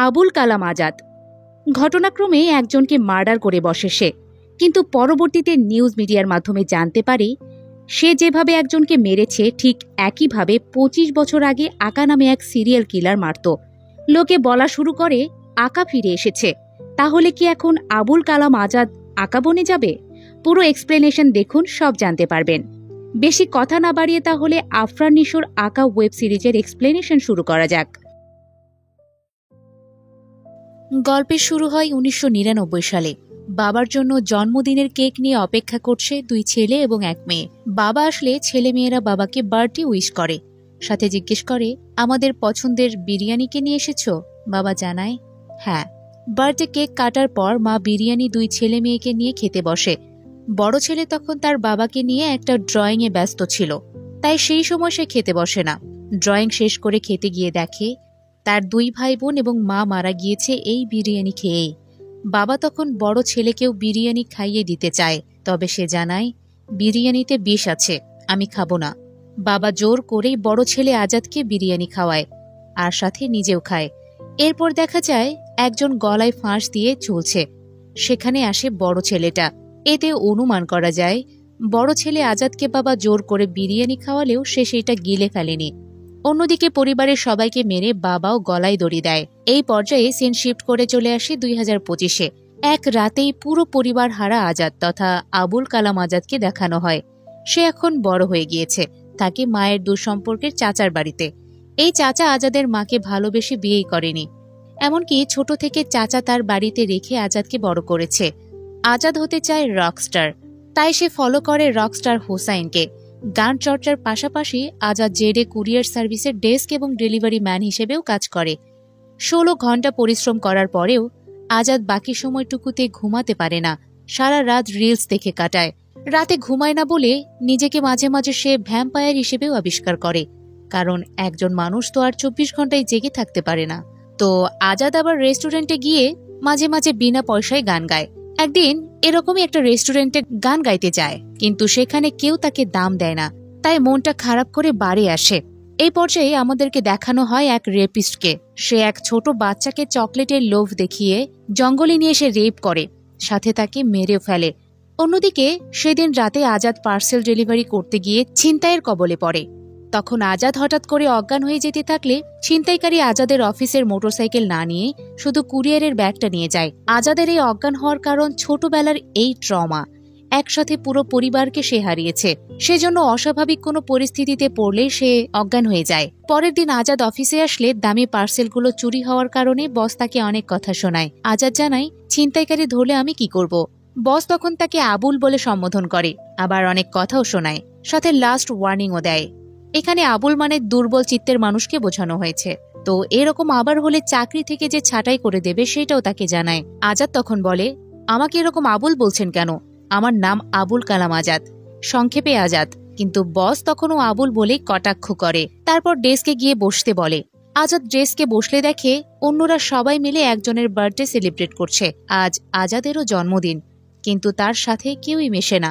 আবুল কালাম আজাদ। ঘটনাক্রমে একজনকে মার্ডার করে বসে সে, কিন্তু পরবর্তীতে নিউজ মিডিয়ার মাধ্যমে জানতে পারে সে যেভাবে একজনকে মেরেছে ঠিক একইভাবে ২৫ বছর আগে আকা নামে এক সিরিয়াল কিলার মারত। লোকে বলা শুরু করে আকা ফিরে এসেছে, তাহলে কি এখন আবুল কালাম আজাদ আকা বনে যাবে? পুরো এক্সপ্লেনেশন দেখুন, সব জানতে পারবেন। বেশি কথা না বাড়িয়ে তাহলে আফরান নিশোর আকা ওয়েব সিরিজের এক্সপ্লেনেশন শুরু করা যাক। গল্পের শুরু হয় ১৯৯৯ সালে। বাবার জন্য জন্মদিনের কেক নিয়ে অপেক্ষা করছে ২ ছেলে এবং ১ মেয়ে। বাবা আসলে ছেলে মেয়েরা বাবাকে বার্থডে উইশ করে, সাথে জিজ্ঞেস করে, আমাদের পছন্দের বিরিয়ানিকে নিয়ে এসেছো? বাবা জানায় হ্যাঁ। বার্থডে কেক কাটার পর মা বিরিয়ানি ২ ছেলে মেয়েকে নিয়ে খেতে বসে। বড় ছেলে তখন তার বাবাকে নিয়ে একটা ড্রয়িংয়ে ব্যস্ত ছিল, তাই সেই সময় সে খেতে বসে না। ড্রয়িং শেষ করে খেতে গিয়ে দেখে তার ২ ভাই বোন এবং মা মারা গিয়েছে এই বিরিয়ানি খেয়েই। বাবা তখন বড় ছেলেকেও বিরিয়ানি খাইয়ে দিতে চায়, তবে সে জানায় বিরিয়ানিতে বিষ আছে, আমি খাবো না। বাবা জোর করেই বড় ছেলে আজাদকে বিরিয়ানি খাওয়ায়, আর সাথে নিজেও খায়। এরপর দেখা যায় একজন গলায় ফাঁস দিয়ে চলছে, সেখানে আসে বড় ছেলেটা। এতে অনুমান করা যায় বড় ছেলে আজাদকে বাবা জোর করে বিরিয়ানি খাওয়ালেও সে সেটা গিলে ফেলেনি। অন্যদিকে পরিবারের সবাইকে মেরে বাবাও গলায় দড়ি দেয়। এই পর্যায়ে সিন শিফট করে চলে আসে ২০২৫-এ। এক রাতেই পুরো পরিবার হারা আজাদ তথা আবুল কালাম আজাদকে দেখানো হয়। সে এখন বড় হয়ে গিয়েছে, থাকে মায়ের দুঃসম্পর্কের চাচার বাড়িতে। এই চাচা আজাদের মাকে ভালোবেসে বিয়েই করেনি, এমনকি ছোট থেকে চাচা তার বাড়িতে রেখে আজাদকে বড় করেছে। আজাদ হতে চায় রকস্টার, তাই সে ফলো করে রকস্টার হোসাইনকে। গান চর্চার পাশাপাশি আজাদ জেডে কুরিয়ার সার্ভিসের ডেস্ক এবং ডেলিভারি ম্যান হিসেবেও কাজ করে। ১৬ ঘন্টা পরিশ্রম করার পরেও আজাদ বাকি সময়টুকুতে ঘুমাতে পারে না, সারা রাত রিলস দেখে কাটায়। রাতে ঘুমায় না বলে নিজেকে মাঝে মাঝে সে ভ্যাম্পায়ার হিসেবেও আবিষ্কার করে, কারণ একজন মানুষ তো আর ২৪ ঘন্টায় জেগে থাকতে পারে না। তো আজাদ আবার রেস্টুরেন্টে গিয়ে মাঝে মাঝে বিনা পয়সায় গান গায়। একদিন এরকমই একটা রেস্টুরেন্টে গান গাইতে যায়, কিন্তু সেখানে কেউ তাকে দাম দেয় না, তাই মনটা খারাপ করে বাড়ি আসে। এই পর্যায়ে আমাদেরকে দেখানো হয় এক রেপিস্টকে। সে এক ছোট বাচ্চাকে চকলেটের লোভ দেখিয়ে জঙ্গলে নিয়ে এসে রেপ করে, সাথে তাকে মেরেও ফেলে। অন্যদিকে সেদিন রাতে আজাদ পার্সেল ডেলিভারি করতে গিয়ে ছিনতাইয়ের কবলে পড়ে। তখন আজাদ হঠাৎ করে অজ্ঞান হয়ে যেতে থাকলে ছিনতাইকারী আজাদের অফিসের মোটরসাইকেল না নিয়ে শুধু কুরিয়ারের ব্যাগটা নিয়ে যায়। আজাদের এই অজ্ঞান হওয়ার কারণ ছোটবেলার এই ট্রমা, একসাথে পুরো পরিবারকে সে হারিয়েছে, সেজন্য অস্বাভাবিক কোনো পরিস্থিতিতে পড়লে সে অজ্ঞান হয়ে যায়। পরের দিন আজাদ অফিসে আসলে দামি পার্সেলগুলো চুরি হওয়ার কারণে বস তাকে অনেক কথা শোনায়। আজাদ জানায়, ছিনতাইকারী ধরলে আমি কি করব? বস তখন তাকে আবুল বলে সম্বোধন করে, আবার অনেক কথাও শোনায়, সাথে লাস্ট ওয়ার্নিংও দেয়। এখানে আবুল মানে দুর্বল চিত্তের মানুষকে বোঝানো হয়েছে। তো এরকম আবার হলে চাকরি থেকে যে ছাঁটাই করে দেবে সেটাও তাকে জানায়। আজাদ তখন বলে, আমাকে এরকম আবুল বলছেন কেন? আমার নাম আবুল কালাম আজাদ, সংক্ষেপে আজাদ। কিন্তু বস তখনও আবুল বলে কটাক্ষ করে। তারপর ডেস্কে গিয়ে বসতে বলে। আজাদ ডেস্কে বসলে দেখে অন্যরা সবাই মিলে একজনের বার্থডে সেলিব্রেট করছে। আজ আজাদেরও জন্মদিন, কিন্তু তার সাথে কেউই মেশে না,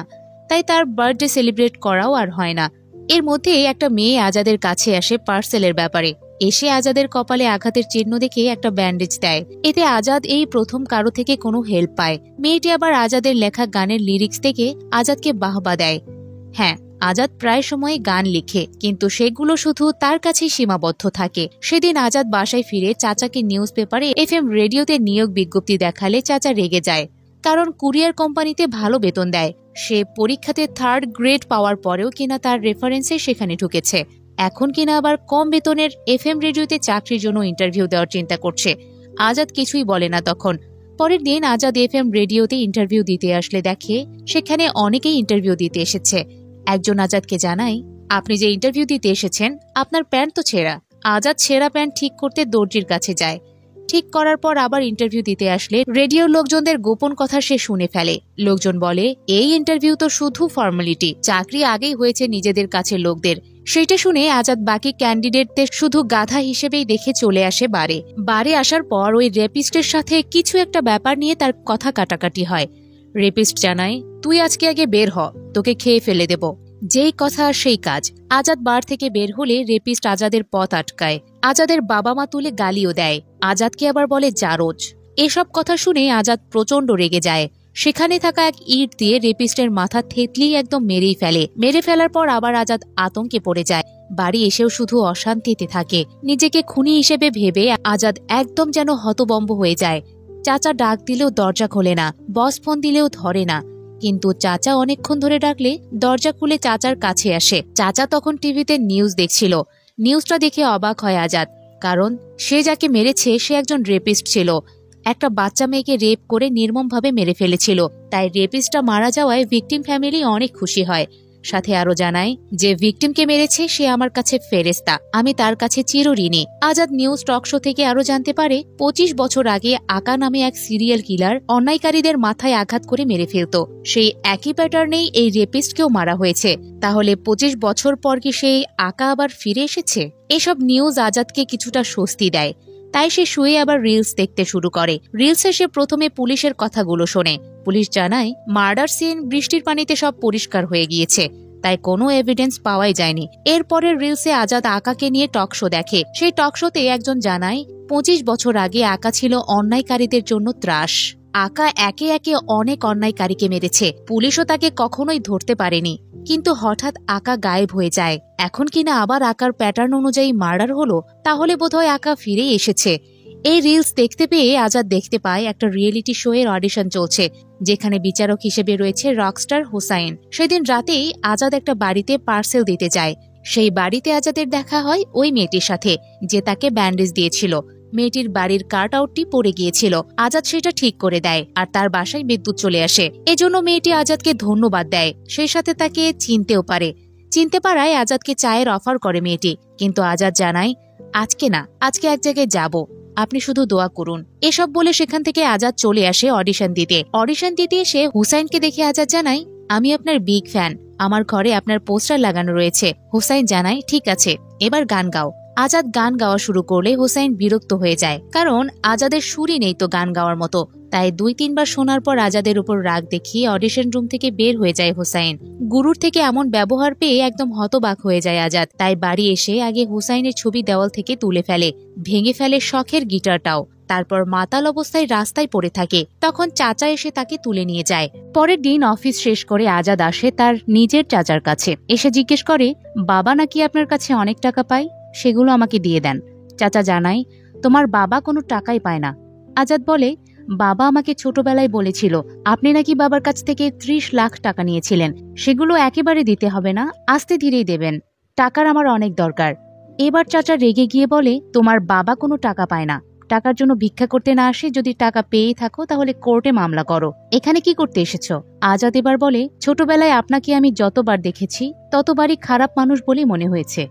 তাই তার বার্থডে সেলিব্রেট করাও আর হয় না। এর মধ্যে একটা মেয়ে আজাদের কাছে আসে পার্সেলের ব্যাপারে। এসে আজাদের কপালে আঘাতের চিহ্ন দেখে একটা ব্যান্ডেজ দেয়। এতে আজাদ এই প্রথম কারো থেকে কোনো হেল্প পায়। মেয়েটি আবার আজাদের লেখা গানের লিরিক্স থেকে আজাদকে বাহবা দেয়। হ্যাঁ, আজাদ প্রায় সময় গান লিখে, কিন্তু সেগুলো শুধু তার কাছেই সীমাবদ্ধ থাকে। সেদিন আজাদ বাসায় ফিরে চাচাকে নিউজ পেপারে FM রেডিওতে নিয়োগ বিজ্ঞপ্তি দেখালে চাচা রেগে যায়, কারণ কুরিয়ার কোম্পানিতে ভালো বেতন দেয়। সে পরীক্ষাতে 3rd গ্রেড পাওয়ার পরেও কিনা তার রেফারেন্সে সেখানে ঢুকেছে, এখন কিনা আবার কম বেতনের FM রেডিওতে চাকরির জন্য ইন্টারভিউ দেওয়ার চিন্তা করছে। আজাদ কিছুই বলে না তখন। পরের দিন আজাদ FM রেডিওতে ইন্টারভিউ দিতে আসলে দেখে সেখানে অনেকেই ইন্টারভিউ দিতে এসেছে। একজন আজাদকে জানায়, আপনি যে ইন্টারভিউ দিতে এসেছেন আপনার প্যান্ট তো ছেঁড়া। আজাদ ছেঁড়া প্যান্ট ঠিক করতে দর্জির কাছে যায়। ঠিক করার পর আবার ইন্টারভিউ দিতে আসলে রেডিওর লোকজনদের গোপন কথা সে শুনে ফেলে। লোকজন বলে, এই ইন্টারভিউ তো শুধু ফর্মালিটি, চাকরি আগেই হয়েছে নিজেদের কাছে লোকদের। সেটা শুনে আজাদ বাকি ক্যান্ডিডেটদের শুধু গাধা হিসেবেই দেখে চলে আসে বারে আসার পর ওই রেপিস্টের সাথে কিছু একটা ব্যাপার নিয়ে তার কথা কাটাকাটি হয়। রেপিস্ট জানায়, তুই আজকে আগে বের হ, তোকে খেয়ে ফেলে দেব। যেই কথা সেই কাজ। আজাদ বার থেকে বের হলে রেপিস্ট আজাদের পথ আটকায়। আজাদের বাবা মা তুলে গালিও দেয়, আজাদকে আবার বলে জারজ। এসব কথা শুনে আজাদ প্রচন্ড রেগে যায়। সেখানে থাকা এক ইট দিয়ে রেপিস্টের মাথা থেতলিয়ে একদম মেরেই ফেলে। মেরে ফেলার পর আবার আজাদ আতঙ্কে পড়ে যায়। বাড়ি এসেও শুধু অশান্তিতে থাকে। নিজেকে খুনি হিসেবে ভেবে আজাদ একদম যেন হতবম্ব হয়ে যায়। চাচা ডাক দিলেও দরজা খোলে না, বস ফোন দিলেও ধরে না। কিন্তু চাচা অনেকক্ষণ ধরে ডাকলে দরজা খুলে চাচার কাছে আসে। চাচা তখন টিভিতে নিউজ দেখছিল। নিউজটা দেখে অবাক হয় আজাদ, কারণ সে যাকে মেরেছে সে একজন রেপিস্ট ছিল। একটা বাচ্চা মেয়েকে রেপ করে নির্মমভাবে মেরে ফেলেছিল। তাই রেপিস্টটা মারা যাওয়ায় ভিকটিম ফ্যামিলি অনেক খুশি হয়। সাথে আরো জানায় যে ভিকটিমকে মেরেছে সে আমার কাছে ফেরেস্তা, আমি তার কাছে চিরঋণী। আজাদ নিউজ টক শো থেকে আরো জানতে পারে 25 বছর আগে আকা নামে এক সিরিয়াল কিলার অন্যায়কারীদের মাথায় আঘাত করে মেরে ফেলত। সেই একই প্যাটার্নেই এই রেপিস্টকেও মারা হয়েছে। তাহলে 25 বছর পর কি সেই আকা আবার ফিরে এসেছে? এসব নিউজ আজাদকে কিছুটা স্বস্তি দেয়। তাই সে শুয়ে আবার রিলস দেখতে শুরু করে। রিলসে সে প্রথমে পুলিশের কথাগুলো শোনে। পুলিশ জানায় মার্ডার সিন বৃষ্টির পানিতে সব পরিষ্কার হয়ে গিয়েছে, তাই কোনো এভিডেন্স পাওয়াই যায়নি। এরপরের রিলসে আজাদ আকাকে নিয়ে টক শো দেখে। সেই টক শোতে একজন জানায় 25 বছর আগে আকা ছিল অন্যায়কারীদের জন্য ত্রাস। আকা একে একে অনেক অন্যায়কারীকে মেরেছে, পুলিশও তাকে কখনোই ধরতে পারেনি। কিন্তু হঠাৎ আকা গায়েব হয়ে যায়। এখন কিনা আবার আকার প্যাটার্ন অনুযায়ী মার্ডার হলো, তাহলে বোধহয় আকা ফিরেই এসেছে। এই রিলস দেখতে পেয়ে আজাদ দেখতে পায় একটা রিয়েলিটি শো এর অডিশন চলছে, যেখানে বিচারক হিসেবে রয়েছে রকস্টার হোসাইন। সেদিন রাতেই আজাদ একটা বাড়িতে পার্সেল দিতে যায়। সেই বাড়িতে আজাদের দেখা হয় ওই মেয়েটির সাথে, যে তাকে ব্যান্ডেজ দিয়েছিল। মেয়েটির বাড়ির কাট আউটটি পড়ে গিয়েছিল। আজাদ সেটা ঠিক করে দেয়, আর তার বাসায় বিদ্যুৎ চলে আসে। এজন্য মেয়েটি আজাদকে ধন্যবাদ দেয়, সেই সাথে তাকে চিনতেও পারে। চিনতে পারায় আজাদকে চায়ের অফার করে মেয়েটি, কিন্তু আজাদ জানায় আজকে না, আজকে এক জায়গায় যাব, আপনি শুধু দোয়া করুন। এসব বলে সেখান থেকে আজাদ চলে আসে অডিশন দিতে। অডিশন দিতে এসে হুসাইনকে দেখে আজাদ জানায় আমি আপনার বিগ ফ্যান, আমার ঘরে আপনার পোস্টার লাগানো রয়েছে। হুসাইন জানায় ঠিক আছে, এবার গান গাও। আজাদ গান গাওয়া শুরু করলে হুসাইন বিরক্ত হয়ে যায়, কারণ আজাদের সুরই নেই তো গান গাওয়ার মতো। তাই 2-3 বার শোনার পর আজাদের উপর রাগ দেখিয়ে অডিশন রুম থেকে বের হয়ে যায় হুসাইন। গুরুর থেকে এমন ব্যবহার পেয়ে একদম হতবাক হয়ে যায় আজাদ। তাই বাড়ি এসে আগে হুসাইনের ছবি দেওয়াল থেকে তুলে ফেলে, ভেঙে ফেলে শখের গিটারটাও। তারপর মাতাল অবস্থায় রাস্তায় পড়ে থাকে। তখন চাচা এসে তাকে তুলে নিয়ে যায়। পরের দিন অফিস শেষ করে আজাদ আসে তার নিজের চাচার কাছে। এসে জিজ্ঞেস করে বাবা নাকি আপনার কাছে অনেক টাকা পায়, সেগুলো আমাকে দিয়ে দেন। চাচা জানায় তোমার বাবা কোনো টাকাই পায় না। আজাদ বলে বাবা আমাকে ছোটবেলায় বলেছিল আপনি নাকি বাবার কাছ থেকে 30 লাখ টাকা নিয়েছিলেন, সেগুলো একেবারে দিতে হবে না, আস্তে ধীরেই দেবেন, টাকার আমার অনেক দরকার। এবার চাচা রেগে গিয়ে বলে তোমার বাবা কোনো টাকা পায় না, টাকার জন্য ভিক্ষা করতে না আসে, যদি টাকা পেয়ে থাকো তাহলে কোর্টে মামলা করো, এখানে কি করতে এসেছো? আজাদ এবার বলে ছোটবেলায় আপনাকে আমি যতবার দেখেছি ততবারই খারাপ মানুষ বলে মনে হয়েছে,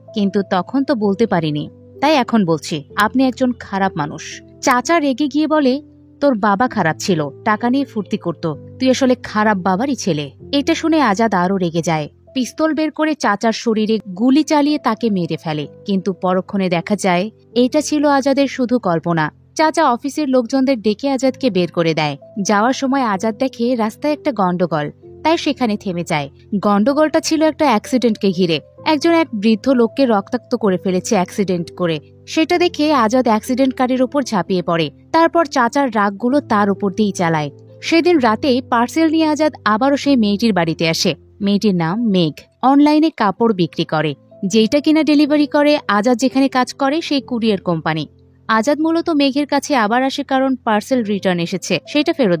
কিন্তু তখন তো বলতে পারিনি, তাই এখন বলছি আপনি একজন খারাপ মানুষ। চাচা রেগে গিয়ে বলে তোর বাবা খারাপ ছিল, টাকা নিয়ে ফুর্তি করত, তুই আসলে খারাপ বাবারই ছেলে। এটা শুনে আজাদ আরো রেগে যায়। পিস্তল বের করে চাচার শরীরে গুলি চালিয়ে তাকে মেরে ফেলে। কিন্তু পরক্ষণে দেখা যায় এটা ছিল আজাদের শুধু কল্পনা। চাচা অফিসের লোকজনদের ডেকে আজাদকে বের করে দেয়। যাওয়ার সময় আজাদ দেখে রাস্তায় একটা গন্ডগোল, তাই সেখানে থেমে যায়। গন্ডগোলটা ছিল একটা অ্যাক্সিডেন্টকে ঘিরে। এক বৃদ্ধ লোককে রক্তাক্ত করে ফেলেছে অ্যাক্সিডেন্ট করে। সেটা দেখে আজাদ অ্যাক্সিডেন্টকারীর উপর ঝাঁপিয়ে পড়ে। তারপর চাচার রাগগুলো তার উপর দিয়েই চালায়। সেদিন রাতে পার্সেল নিয়ে আজাদ আবারও সেই মেয়েটির বাড়িতে আসে। মেয়েটির নাম মেঘ, অনলাইনে কাপড় বিক্রি করে। যেইটা কিনা ডেলিভারি করে আজাদ যেখানে কাজ করে সেই কুরিয়ার কোম্পানি। আজাদ মূলত মেঘের কাছে আবার আসে কারণ পার্সেল রিটার্ন এসেছে সেটা ফেরত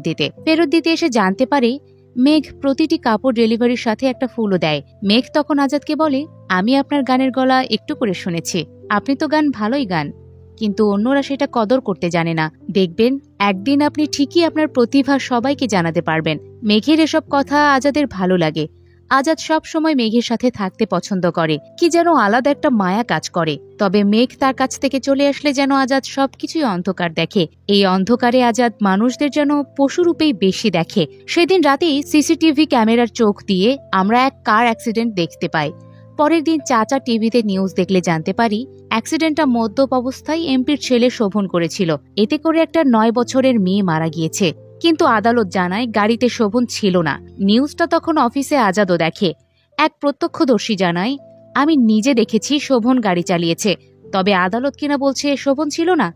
দিতে এসে জানতে পারে মেঘ প্রতিটি কাপড় ডেলিভারির সাথে একটা ফুলও দেয়। মেঘ তখন আজাদকে বলে আমি আপনার গানের গলা একটু করে শুনেছি, আপনি তো গান ভালোই গান, কিন্তু অন্যরা সেটা কদর করতে জানে না। দেখবেন একদিন আপনি ঠিকই আপনার প্রতিভা সবাইকে জানাতে পারবেন। মেঘের এসব কথা আজাদের ভালো লাগে। আজাদ সব সময় মেঘের সাথে থাকতে পছন্দ করে, কি যেন আলাদা একটা মায়া কাজ করে। তবে মেঘ তার কাছ থেকে চলে আসলে যেন আজাদ সবকিছুই অন্ধকার দেখে। এই অন্ধকারে আজাদ মানুষদের যেন পশুরূপেই বেশি দেখে। সেদিন রাতেই সিসিটিভি ক্যামেরার চোখ দিয়ে আমরা এক কার অ্যাক্সিডেন্ট দেখতে পাই। পরের দিন চাচা টিভিতে নিউজ দেখলে জানতে পারি অ্যাক্সিডেন্টটা মদ্যপ অবস্থায় এমপির ছেলে শোভন করেছিল। এতে করে একটা 9 বছরের মেয়ে মারা গিয়েছে। কিন্তু আদালত জানায় গাড়িতে শোভন ছিল না। নিউজটা তখন অফিসে আজাদও দেখে। এক প্রত্যক্ষদর্শী জানায়, আমি নিজে দেখেছি শোভন গাড়ি চালিয়েছে, তবে আদালত কিনা বলছে শোভন ছিল না।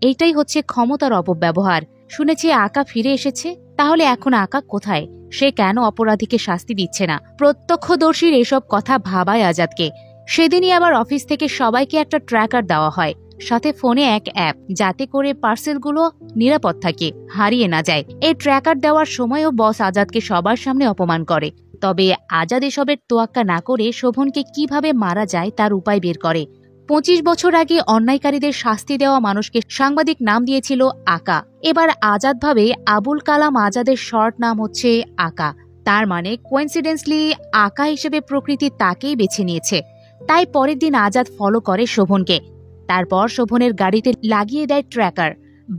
এইটাই হচ্ছে ক্ষমতার অপব্যবহার। শুনেছি আকা ফিরে এসেছে, তাহলে এখন আকা কোথায়? সে কেন অপরাধীকে শাস্তি দিচ্ছে না? প্রত্যক্ষদর্শীর এসব কথা ভাবায় আজাদকে। সেদিনই আবার অফিস থেকে সবাইকে একটা ট্র্যাকার দেওয়া হয়, সাথে ফোনে এক অ্যাপ, যাতে করে পার্সেলগুলো নিরাপদ থাকে, হারিয়ে না যায়। এই ট্র্যাকার দেওয়ার সময়ও বস আজাদকে সবার সামনে অপমান করে। তবে আজাদ এসবের তোয়াক্কা না করে শোভনকে কিভাবে মারা যায় তার উপায় বের করে। 25 বছর আগে অন্যায়কারীদের শাস্তি দেওয়া মানুষকে সাংবাদিক নাম দিয়েছিল আকা। এবার আজাদ ভাবে আবুল কালাম আজাদের শর্ট নাম হচ্ছে আকা। তার মানে কোইন্সিডেন্সলি আকা হিসেবে প্রকৃতি তাকেই বেছে নিয়েছে। তাই পরের দিন আজাদ ফলো করে শোভনকে। তারপর শোভনের গাড়িতে লাগিয়ে দেয় ট্র্যাকার।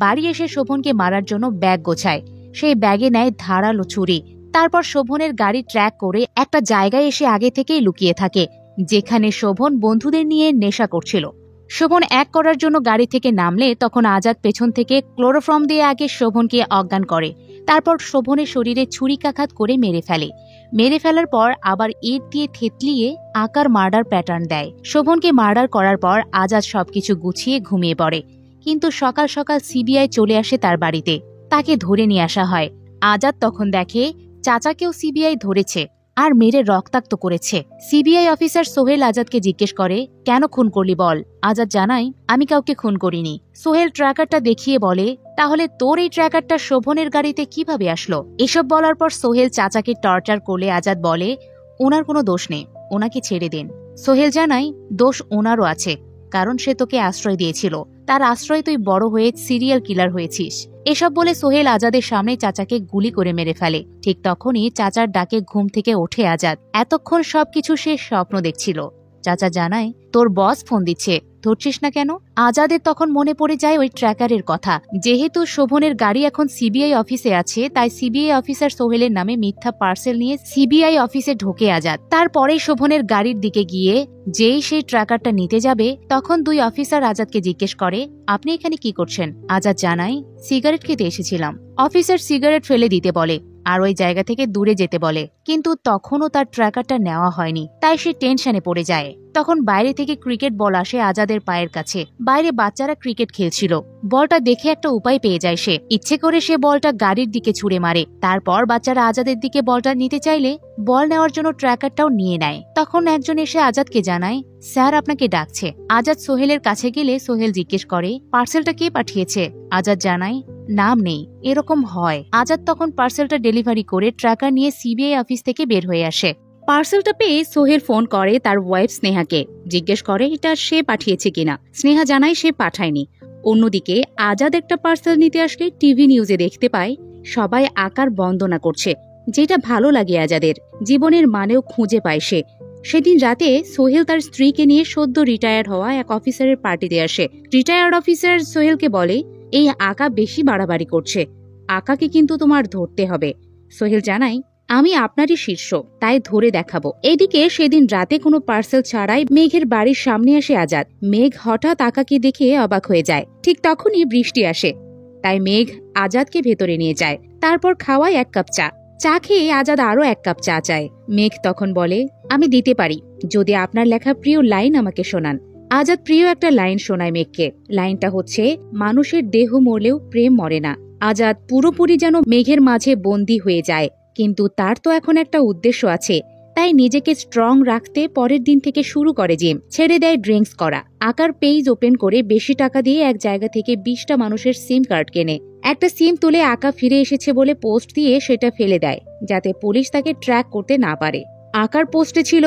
বাড়ি এসে শোভনকে মারার জন্য ব্যাগ গোছায়। সেই ব্যাগে নেয় ধারালো ছুরি। তারপর শোভনের গাড়ি ট্র্যাক করে একটা জায়গায় এসে আগে থেকেই লুকিয়ে থাকে, যেখানে শোভন বন্ধুদের নিয়ে নেশা করছিল। শোভন এক করার জন্য গাড়ি থেকে নামলে তখন আজাদ পেছন থেকে ক্লোরোফর্ম দিয়ে আগে শোভনকে অজ্ঞান করে। তারপর শোভনের শরীরে ছুরিকাঘাত করে মেরে ফেলে। মেরে ফেলার পর আবার ইট দিয়ে থেতলিয়ে আকার মার্ডার প্যাটার্ন দেয়। শোভনকে মার্ডার করার পর আজাদ সবকিছু গুছিয়ে ঘুমিয়ে পড়ে। কিন্তু সকাল সকাল সিবিআই চলে আসে তার বাড়িতে। তাকে ধরে নিয়ে আসা হয়। আজাদ তখন দেখে চাচাকেও সিবিআই ধরেছে আর মেরে রক্তাক্ত করেছে। সিবিআই অফিসার সোহেল আজাদকে জিজ্ঞেস করে, কেন খুন করলি বল? আজাদ জানায়, আমি কাউকে খুন করিনি। সোহেল ট্র্যাকারটা দেখিয়ে বলে, তাহলে তোর এই ট্র্যাকারটা শোভনের গাড়িতে কিভাবে আসলো? এসব বলার পর সোহেল চাচাকে টর্চার করলে আজাদ বলে, ওনার কোনো দোষ নেই, ওনাকে ছেড়ে দিন। সোহেল জানায়, দোষ ওনারও আছে, কারণ সে তোকে আশ্রয় দিয়েছিল। তার আশ্রয় তুই বড় হয়ে সিরিয়াল কিলার হয়েছিস। এসব বলে সোহেল আজাদের সামনে চাচাকে গুলি করে মেরে ফেলে। ঠিক তখনই চাচার ডাকে ঘুম থেকে ওঠে আজাদ। এতক্ষণ সবকিছু সে স্বপ্ন দেখছিল। চাচা জানায়, তোর বস ফোন দিচ্ছে, ধরছিস না কেন? আজাদের তখন মনে পড়ে যায় ওই ট্র্যাকারের কথা। যেহেতু শোভনের গাড়ি এখন সিবিআই অফিসে আছে, তাই সিবিআই অফিসার সোহেলের নামে মিথ্যা পার্সেল নিয়ে সিবিআই অফিসে ঢোকে আজাদ। তারপরে শোভনের গাড়ির দিকে গিয়ে যেই সেই ট্র্যাকারটা নিতে যাবে, তখন দুই অফিসার আজাদকে জিজ্ঞেস করে, আপনি এখানে কি করছেন? আজাদ জানায়, সিগারেট খেতে এসেছিলাম। অফিসার সিগারেট ফেলে দিতে বলে আর ওই জায়গা থেকে দূরে যেতে বলে, কিন্তু তখনও তার ট্র্যাকারটা নেওয়া হয়নি। তাই সে টেনশনে পড়ে যায়। তখন বাইরে থেকে ক্রিকেট বল আসে আজাদের পায়ের কাছে। বাইরে বাচ্চারা ক্রিকেট খেলছিল। বলটা দেখে একটা উপায় পেয়ে যায় সে। ইচ্ছে করে সে বলটা গাড়ির দিকে ছুড়ে মারে। তারপর বাচ্চারা আজাদের দিকে বলটা নিতে চাইলে বল নেওয়ার জন্য ট্র্যাকারটাও নিয়ে নেয়। তখন একজন এসে আজাদকে জানায়, স্যার আপনাকে ডাকছে। আজাদ সোহেলের কাছে গেলে সোহেল জিজ্ঞেস করে, পার্সেলটা কে পাঠিয়েছে? আজাদ জানায়, নাম নেই, এরকম হয়। আজাদ তখন পার্সেলটা ডেলিভারি করে ট্র্যাকার নিয়ে সিবিআই অফিস থেকে বের হয়ে আসে। পার্সেলটা পেয়ে সোহেল ফোন করে তার ওয়াইফ স্নেহাকে, জিজ্ঞেস করে এটা সে পাঠিয়েছে কিনা। স্নেহা জানায় সে পাঠায়নি। অন্যদিকে আজাদ একটা পার্সেল নিতে আসলে টিভি নিউজে দেখতে পায় সবাই আকার বন্দনা করছে, যেটা ভালো লাগে আজাদের। জীবনের মানেও খুঁজে পায় সে। সেদিন রাতে সোহেল তার স্ত্রীকে নিয়ে সদ্য রিটায়ার্ড হওয়া এক অফিসারের পার্টিতে আসে। রিটায়ার্ড অফিসার সোহেলকে বলে, এই আকা বেশি বাড়াবাড়ি করছে, আকাকে কিন্তু তোমার ধরতে হবে। সোহেল জানায়, আমি আপনারই শীর্ষ, তাই ধরে দেখাবো। এদিকে সেদিন রাতে কোনো পার্সেল ছাড়াই মেঘের বাড়ির সামনে আসে আজাদ। মেঘ হঠাৎ আকাকে দেখে অবাক হয়ে যায়। ঠিক তখনই বৃষ্টি আসে, তাই মেঘ আজাদকে ভেতরে নিয়ে যায়। তারপর খাওয়ায় 1 কাপ চা। চা খেয়ে আজাদ আরো 1 কাপ চা চায়। মেঘ তখন বলে, আমি দিতে পারি, যদি আপনার লেখা প্রিয় লাইন আমাকে শোনান। আজাদ প্রিয় একটা লাইন শোনায় মেঘকে। লাইনটা হচ্ছে, মানুষের দেহ মরলেও প্রেম মরে না। আজাদ পুরোপুরি যেন মেঘের মাঝে বন্দী হয়ে যায়। কিন্তু তার তো এখন একটা উদ্দেশ্য আছে, তাই নিজেকে স্ট্রং রাখতে পরের দিন থেকে শুরু করে জিম। ছেড়ে দেয় ড্রিঙ্কস করা। আকার পেজ ওপেন করে বেশি টাকা দিয়ে এক জায়গা থেকে 20টা মানুষের সিম কার্ড কেনে। একটা সিম তুলে আকা ফিরে এসেছে বলে পোস্ট দিয়ে সেটা ফেলে দেয়, যাতে পুলিশ তাকে ট্র্যাক করতে না পারে। আকার পোস্টে ছিল,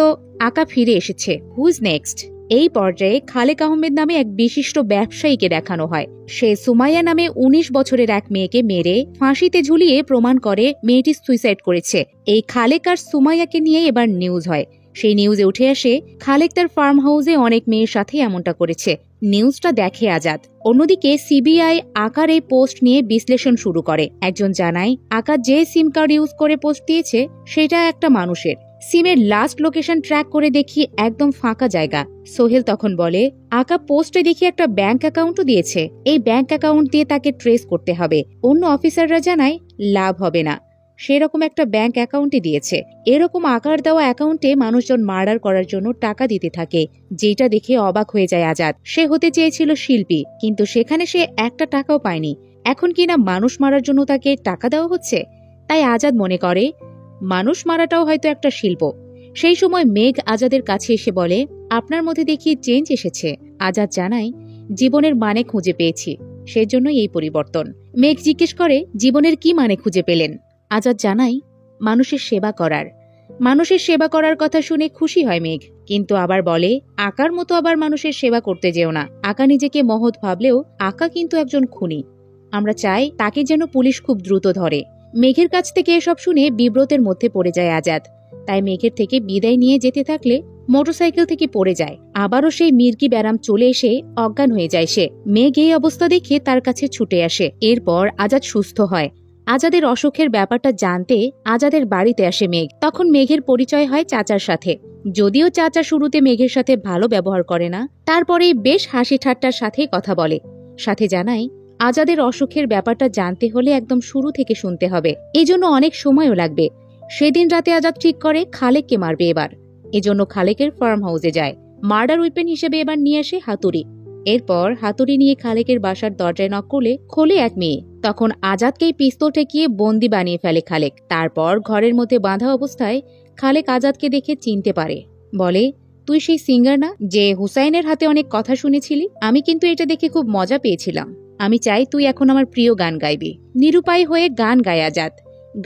আকা ফিরে এসেছে, হুইজ নেক্সট। এই পর্যায়ে খালেক আহমেদ নামে এক বিশিষ্ট ব্যবসায়ীকে দেখানো হয়। সে সুমাইয়া নামে 19 বছরের এক মেয়েকে মেরে ফাঁসিতে ঝুলিয়ে প্রমাণ করে মেয়েটি সুইসাইড করেছে। এই খালেক আর সুমাইয়াকে নিয়ে এবার নিউজ হয়। সেই নিউজে উঠে আসে খালেক তার ফার্ম হাউসে অনেক মেয়ের সাথে এমনটা করেছে। নিউজটা দেখে আজাদ। অন্যদিকে সিবিআই আকার এই পোস্ট নিয়ে বিশ্লেষণ শুরু করে। একজন জানায়, আকার যে সিম কার্ড ইউজ করে পোস্ট দিয়েছে সেটা একটা মানুষের। সিমের লাস্ট লোকেশন ট্র্যাক করে দেখি একদম ফাঁকা জায়গা। সোহেল তখন বলে, আকা পোস্টে দেখি একটা ব্যাংক অ্যাকাউন্টও দিয়েছে। এই ব্যাংক অ্যাকাউন্ট দিয়ে তাকে ট্রেস করতে হবে। অন্য অফিসাররা জানায় লাভ হবে না। সেরকম একটা ব্যাংক অ্যাকাউন্টে দিয়েছে। এরকম আকার দেওয়া অ্যাকাউন্টে মানুষজন মার্ডার করার জন্য টাকা দিতে থাকে, যেটা দেখে অবাক হয়ে যায় আজাদ। সে হতে চেয়েছিল শিল্পী, কিন্তু সেখানে সে একটা টাকাও পায়নি। এখন কিনা মানুষ মারার জন্য তাকে টাকা দেওয়া হচ্ছে। তাই আজাদ মনে করে মানুষ মারাটাও হয়তো একটা শিল্প। সেই সময় মেঘ আজাদের কাছে এসে বলে, আপনার মধ্যে দেখি চেঞ্জ এসেছে। আজাদ জানায়, জীবনের মানে খুঁজে পেয়েছি, সেজন্যই এই পরিবর্তন। মেঘ জিজ্ঞেস করে, জীবনের কি মানে খুঁজে পেলেন? আজাদ জানাই, মানুষের সেবা করার। মানুষের সেবা করার কথা শুনে খুশি হয় মেঘ, কিন্তু আবার বলে, আকার মতো আবার মানুষের সেবা করতে যেও না। আকা নিজেকে মহৎ ভাবলেও আকা কিন্তু একজন খুনি। আমরা চাই তাকে যেন পুলিশ খুব দ্রুত ধরে। মেঘের কাছ থেকে এসব শুনে বিব্রতের মধ্যে পড়ে যায় আজাদ। তাই মেঘের থেকে বিদায় নিয়ে যেতে থাকলে মোটরসাইকেল থেকে পড়ে যায়। আবারও সেই মির্গি ব্যারাম চলে এসে অজ্ঞান হয়ে যায় সে। মেঘ এই অবস্থা দেখে তার কাছে ছুটে আসে। এরপর আজাদ সুস্থ হয়। আজাদের অসুখের ব্যাপারটা জানতে আজাদের বাড়িতে আসে মেঘ। তখন মেঘের পরিচয় হয় চাচার সাথে। যদিও চাচা শুরুতে মেঘের সাথে ভালো ব্যবহার করে না, তারপরেই বেশ হাসি ঠাট্টার সাথে কথা বলে। সাথে জানায়, আজাদের অসুখের ব্যাপারটা জানতে হলে একদম শুরু থেকে শুনতে হবে, এজন্য অনেক সময়ও লাগবে। সেদিন রাতে আজাদ ঠিক করে খালেককে মারবে এবার। এজন্য খালেকের ফার্ম হাউসে যায়। মার্ডার উইপেন হিসেবে এবার নিয়ে আসে হাতুড়ি। এরপর হাতুড়ি নিয়ে খালেকের বাসার দরজায় নক করলে খোলে এক মেয়ে। তখন আজাদকেই পিস্তল ঠেকিয়ে বন্দি বানিয়ে ফেলে খালেক। তারপর ঘরের মধ্যে বাঁধা অবস্থায় খালেক আজাদকে দেখে চিনতে পারে। বলে, তুই সেই সিঙ্গার না যে হুসাইনের হাতে অনেক কথা শুনেছিলি? আমি কিন্তু এটা দেখে খুব মজা পেয়েছিলাম। আমি চাই তুই এখন আমার প্রিয় গান গাইবি। নিরুপায় হয়ে গান গায় আজাদ।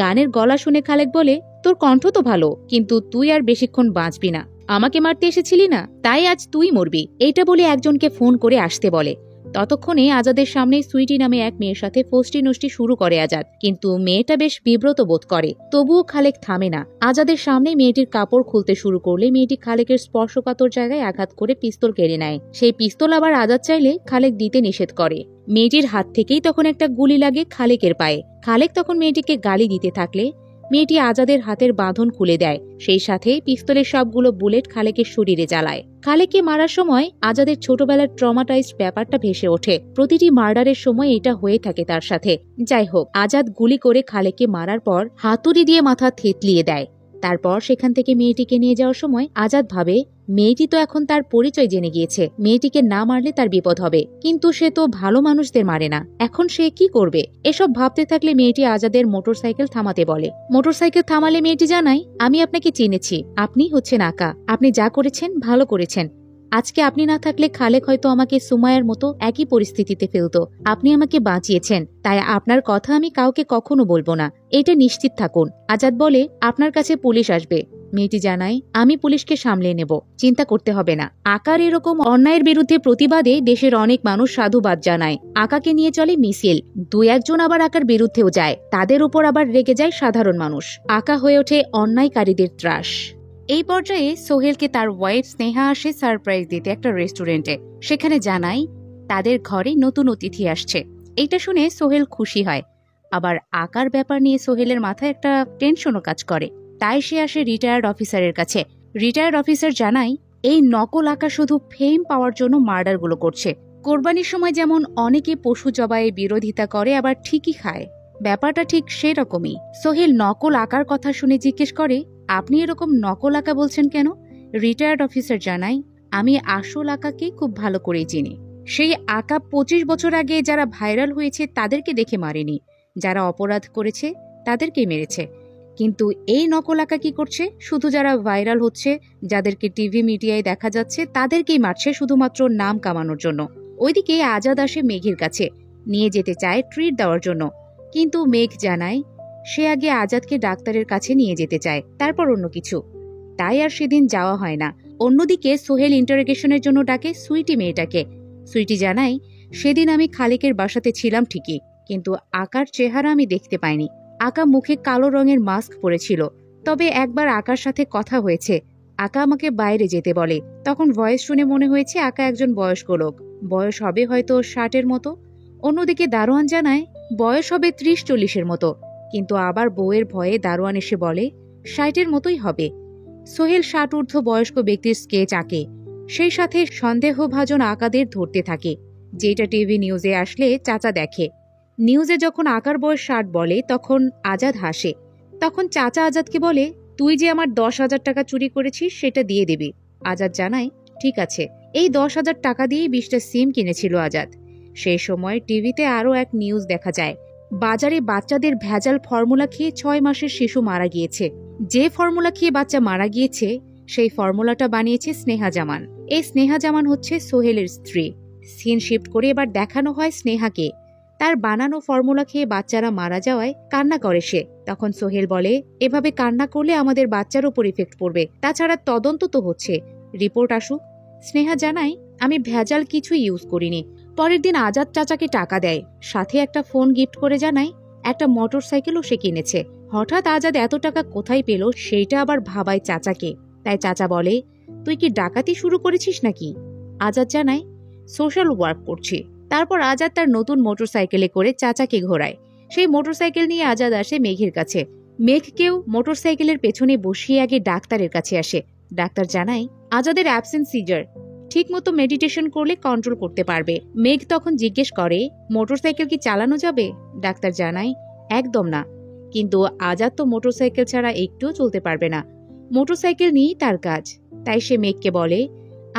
গানের গলা শুনে খালেক বলে, তোর কণ্ঠ তো ভালো, কিন্তু তুই আর বেশিক্ষণ বাঁচবি না। আমাকে মারতে এসেছিলি না, তাই আজ তুই মরবি। এইটা বলে একজনকে ফোন করে আসতে বলে। ততক্ষণে আজাদের সামনে সুইটি নামে এক মেয়ের সাথে ফষ্টি নষ্টি শুরু করে আজাদ, কিন্তু মেয়েটা বেশ বিব্রত বোধ করে। তবুও খালেক থামে না। আজাদের সামনে মেয়েটির কাপড় খুলতে শুরু করলে মেয়েটি খালেকের স্পর্শকাতর জায়গায় আঘাত করে পিস্তল কেড়ে নেয়। সেই পিস্তল আবার আজাদ চাইলে খালেক দিতে নিষেধ করে। মেয়েটির হাত থেকেই তখন একটা গুলি লাগে খালেকের পায়ে। খালেক তখন মেয়েটিকে গালি দিতে থাকলে মেয়েটি আজাদের হাতের বাঁধন খুলে দেয়। সেই সাথে পিস্তলের সবগুলো বুলেট খালেকের শরীরে জ্বালায়। খালেককে মারার সময় আজাদের ছোটবেলার ট্রমাটাইজড ব্যাপারটা ভেসে ওঠে। প্রতিটি মার্ডারের সময় এটা হয়ে থাকে তার সাথে। যাই হোক, আজাদ গুলি করে খালেককে মারার পর হাতুড়ি দিয়ে মাথা থেতলিয়ে দেয়। তারপর সেখান থেকে মেয়েটিকে নিয়ে যাওয়ার সময় আজাদ ভাবে, মেয়েটি তো এখন তার পরিচয় জেনে গিয়েছে, মেয়েটিকে না মারলে তার বিপদ হবে। কিন্তু সে তো ভালো মানুষদের মারে না, এখন সে কি করবে? এসব ভাবতে থাকলে মেয়েটি আজাদের মোটরসাইকেল থামাতে বলে। মোটরসাইকেল থামালে মেয়েটি জানায়, আমি আপনাকে চিনেছি, আপনি হচ্ছেন আকা। আপনি যা করেছেন ভালো করেছেন। আজকে আপনি না থাকলে খালেক হয়তো আমাকে সুমাইয়ার মতো একই পরিস্থিতিতে ফেলতো। আপনি আমাকে বাঁচিয়েছেন, তাই আপনার কথা আমি কাউকে কখনো বলবো না, এটা নিশ্চিত থাকুন। আজাদ বলে, আপনার কাছে পুলিশ আসবে। মেয়েটি জানায়, আমি পুলিশকে সামলে নেব, চিন্তা করতে হবে না। আকার এরকম অন্যায়ের বিরুদ্ধে প্রতিবাদে দেশের অনেক মানুষ সাধুবাদ জানায়। আকাকে নিয়ে চলে মিছিল। দুই একজন আবার আকার বিরুদ্ধেও যায়, তাদের উপর আবার রেগে যায় সাধারণ মানুষ। আকা হয়ে ওঠে অন্যায়কারীদের ত্রাস। এই পর্যায়ে সোহেলকে তার ওয়াইফ স্নেহা আসে সারপ্রাইজ দিতে একটা রেস্টুরেন্টে। সেখানে জানায় তাদের ঘরে নতুন অতিথি আসছে। এটা শুনে সোহেল খুশি হয়। আবার আকার ব্যাপার নিয়ে সোহেলের মাথায় একটা টেনশনও কাজ করে। তাই সে আসে রিটায়ার্ড অফিসারের কাছে। রিটায়ার্ড অফিসার জানায়, এই নকল আকা শুধু ফেম পাওয়ার জন্য মার্ডারগুলো করছে। কোরবানির সময় যেমন অনেকে পশু জবাইয়ে বিরোধিতা করে, আবার ঠিকই খায়, ব্যাপারটা ঠিক সেরকমই। সোহেল নকল আকার কথা শুনে জিজ্ঞেস করে, আপনি এরকম নকল আঁকা বলছেন কেন? রিটায়ার্ড অফিসার জানায়, আমি আসল আঁকাকে খুব ভালো করেই চিনি। সেই আঁকা 25 বছর আগে যারা ভাইরাল হয়েছে তাদেরকে দেখে মারেনি, যারা অপরাধ করেছে তাদেরকেই মেরেছে। কিন্তু এই নকল আঁকা কি করছে? শুধু যারা ভাইরাল হচ্ছে, যাদেরকে টিভি মিডিয়ায় দেখা যাচ্ছে, তাদেরকেই মারছে শুধুমাত্র নাম কামানোর জন্য। ওইদিকে আজাদ আসে মেঘের কাছে, নিয়ে যেতে চায় ট্রিট দেওয়ার জন্য। কিন্তু মেঘ জানায়, সে আগে আজাদকে ডাক্তারের কাছে নিয়ে যেতে চায়, তারপর অন্য কিছু। তাই আর সেদিন যাওয়া হয় না। অন্যদিকে সোহেল ইন্টারোগেশনের জন্য ডাকে সুইটি মেয়েটাকে। সুইটি জানায়, সেদিন আমি খালেকের বাসাতে ছিলাম ঠিকই, কিন্তু আকার চেহারা আমি দেখতে পাইনি। আকা মুখে কালো রঙের মাস্ক পরেছিল। তবে একবার আকার সাথে কথা হয়েছে। আকা আমাকে বাইরে যেতে বলে। তখন ভয়েস শুনে মনে হয়েছে আকা একজন বয়স্ক লোক, বয়স হবে হয়তো 60-এর মতো। অন্যদিকে দারোয়ান জানায়, বয়স হবে 30-40-এর মতো। কিন্তু আবার বউয়ের ভয়ে দারোয়ান এসে বলে 60-এর মতোই হবে। সোহেল 60 ঊর্ধ্ব বয়স্ক ব্যক্তির স্কেচ আঁকে, সেই সাথে সন্দেহভাজন আকাদের ধরতে থাকে, যেটা টিভি নিউজে আসলে চাচা দেখে। নিউজে যখন আকার বয়স 60 বলে তখন আজাদ হাসে। তখন চাচা আজাদকে বলে, তুই যে আমার 10,000 টাকা চুরি করেছিস সেটা দিয়ে দিবি। আজাদ জানায়, ঠিক আছে। এই 10,000 টাকা দিয়েই 20টা সিম কিনেছিল আজাদ। সেই সময় টিভিতে আরও এক নিউজ দেখা যায়। বাজারে বাচ্চাদের ভেজাল ফর্মুলা খেয়ে 6 মাসের শিশু মারা গিয়েছে। যে ফর্মুলা খেয়ে বাচ্চা মারা গিয়েছে সেই ফর্মুলাটা বানিয়েছে স্নেহা জামান। এই স্নেহা জামান হচ্ছে সোহেলের স্ত্রী। সিন শিফট করে এবার দেখানো হয় স্নেহাকে। তার বানানো ফর্মুলা খেয়ে বাচ্চারা মারা যাওয়ায় কান্না করে সে। তখন সোহেল বলে, এভাবে কান্না করলে আমাদের বাচ্চার উপর ইফেক্ট পড়বে, তাছাড়া তদন্ত তো হচ্ছে, রিপোর্ট আসুক। স্নেহা জানায়, আমি ভেজাল কিছু ইউজ করিনি। পরের দিন আজাদ চাচাকে টাকা দেয়, সাথে একটা ফোন গিফট করে জানায় একটা মোটর সাইকেলও সে কিনেছে। হঠাৎ আজাদ এত টাকা কোথায় পেল সেইটা আবার ভাবায় চাচাকে। তাই চাচা বলে, তুই কি ডাকাতি শুরু করেছিস নাকি? আজাদ জানায়, সোশ্যাল ওয়ার্ক করছি। তারপর আজাদ তার নতুন মোটর সাইকেলে করে চাচাকে ঘোরায়। সেই মোটর সাইকেল নিয়ে আজাদ আসে মেঘের কাছে। মেঘকেও মোটর সাইকেলের পেছনে বসিয়ে আগে ডাক্তারের কাছে আসে। ডাক্তার জানায়, আজাদের অ্যাবসেন্ট সিজার, ঠিক মতো মেডিটেশন করলে কন্ট্রোল করতে পারবে। মেঘ তখন জিজ্ঞেস করে, মোটরসাইকেল কি চালানো যাবে? ডাক্তার জানায়, একদম না, কিন্তু আজাদ তো মোটরসাইকেল ছাড়া একটুও চলতে পারবে না। মোটরসাইকেল নিয়েই তার কাজ। তাই সে মেঘকে বলে,